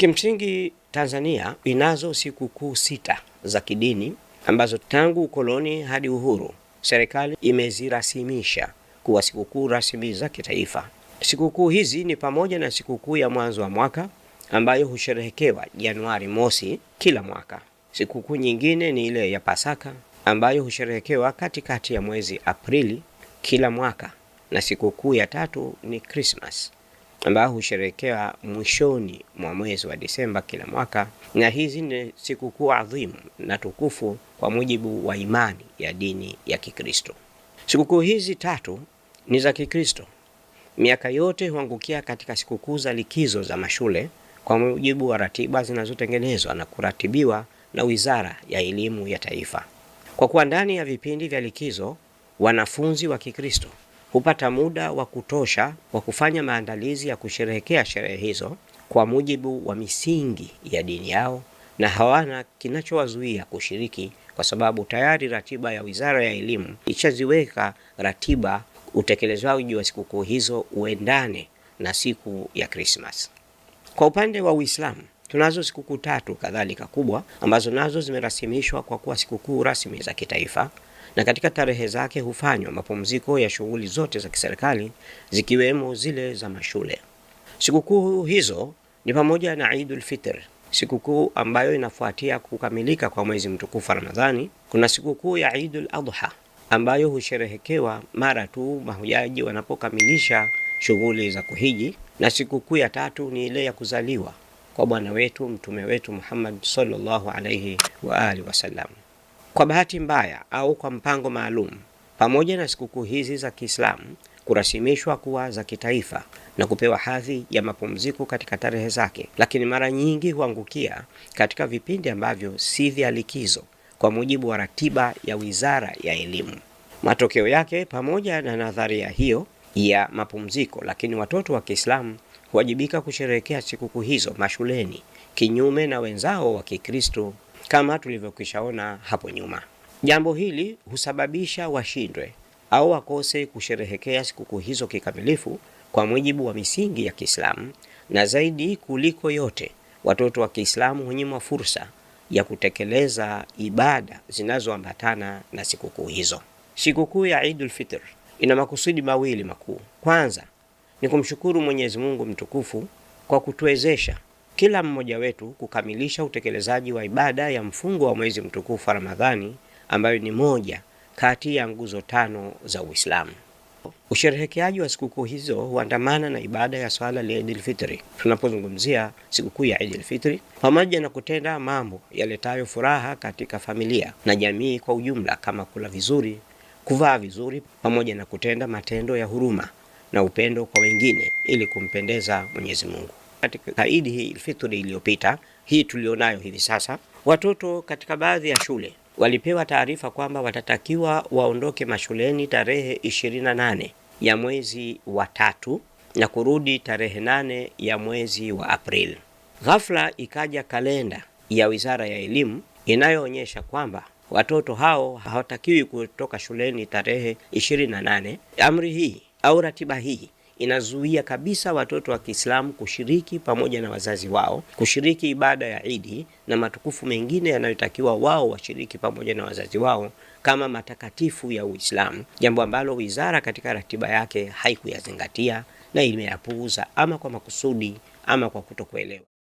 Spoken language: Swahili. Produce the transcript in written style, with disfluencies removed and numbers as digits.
Kimsingi Tanzania inazo sikukuu 6 za kidini ambazo tangu ukoloni hadi uhuru serikali imezirasimisha kuwa sikukuu rasmi za kitaifa. Sikukuu hizi ni pamoja na sikukuu ya mwanzo wa mwaka ambayo husherehekewa Januari mosi kila mwaka. Sikukuu nyingine ni ile ya Pasaka ambayo husherehekewa katikati ya mwezi Aprili kila mwaka, na sikukuu ya tatu ni Christmas ambayo husherehekewa mwishoni mwa mwezi wa Disemba kila mwaka, na hizi ni sikukuu adhimu na tukufu kwa mujibu wa imani ya dini ya Kikristo. Sikukuu hizi tatu ni za Kikristo. Miaka yote huangukia katika sikukuu za likizo za mashule kwa mujibu wa ratiba zinazotengenezwa na kuratibiwa na Wizara ya Elimu ya Taifa. Kwa kuwa ndani ya vipindi vya likizo wanafunzi wa Kikristo hupata muda wa kutosha wa kufanya maandalizi ya kusherehekea sherehe hizo kwa mujibu wa misingi ya dini yao, na hawana kinachowazuia kushiriki kwa sababu tayari ratiba ya Wizara ya Elimu ichaziweka ratiba utekelezwaji wa sikukuu hizo uendane na siku ya Christmas. Kwa upande wa Uislamu tunazo sikukuu 3 kadhalika kubwa ambazo nazo zimerasimishwa kwa kuwa sikukuu rasmi za kitaifa, na katika tarehe zake hufanywa mapumziko ya shughuli zote za kiserikali zikiwemo zile za mashule. Sikukuu hizo ni pamoja na Eidul Fitr, sikukuu ambayo inafuatia kukamilika kwa mwezi mtukufu wa Ramadhani. Kuna sikukuu ya Eidul Adha ambayo husherehekewa mara tu mahujaji wanapokamilisha shughuli za kuhiji, na sikukuu ya tatu ni ile ya kuzaliwa kwa bwana wetu mtume wetu Muhammad sallallahu alayhi wa alihi wasallam. Kwa bahati mbaya au kwa mpango maalum, pamoja na sikukuu hizi za Kiislamu kurasimishwa kuwa za kitaifa na kupewa hadhi ya mapumziko katika tarehe zake, lakini mara nyingi huangukia katika vipindi ambavyo si vya likizo kwa mujibu wa ratiba ya Wizara ya Elimu. Matokeo yake, pamoja na nadharia hiyo ya mapumziko, lakini watoto wa Kiislamu huwajibika kusherehekea sikukuu hizo mashuleni kinyume na wenzao wa Kikristo kama tulivyokwishaona hapo nyuma. Jambo hili husababisha washindwe au wakose kusherehekea sikukuu hizo kikamilifu kwa mujibu wa misingi ya Kiislamu, na zaidi kuliko yote watoto wa Kiislamu hunyimwa fursa ya kutekeleza ibada zinazoambatana na sikukuu hizo. Sikukuu ya Eidul Fitr ina makusudi mawili makuu. Kwanza ni kumshukuru Mwenyezi Mungu mtukufu kwa kutuwezesha kila mmoja wetu kukamilisha utekelezaji wa ibada ya mfungo wa mwezi mtukufu wa Ramadhani, ambayo ni moja kati ya nguzo 5 za Uislamu. Usherehekeaji wa sikukuu hizo huandamana na ibada ya swala ya Eidul Fitri. Tunapozungumzia sikukuu ya Eidul Fitri, pamoja na kutenda mambo yaletayo furaha katika familia na jamii kwa ujumla kama kula vizuri, kuvaa vizuri, pamoja na kutenda matendo ya huruma na upendo kwa wengine ili kumpendeza Mwenyezi Mungu. Katika Eid hii Fitri iliyopita, hii tulionayo hivi sasa, watoto katika baadhi ya shule walipewa taarifa kwamba watatakiwa waondoke mashuleni tarehe 28 ya mwezi wa 3 na kurudi tarehe 8 ya mwezi wa Aprili. Ghafla ikaja kalenda ya Wizara ya Elimu inayoonyesha kwamba watoto hao hawatakiwi kutoka shuleni tarehe 28. Amri hii au ratiba hii inazuia kabisa watoto wa Kiislamu kushiriki pamoja na wazazi wao kushiriki ibada ya Eid na matukufu mengine yanayotakiwa wao washiriki pamoja na wazazi wao kama matakatifu ya Uislamu, jambo ambalo wizara katika ratiba yake haikuyazingatia na imeyapuuza, ama kwa makusudi ama kwa kutokuelewa.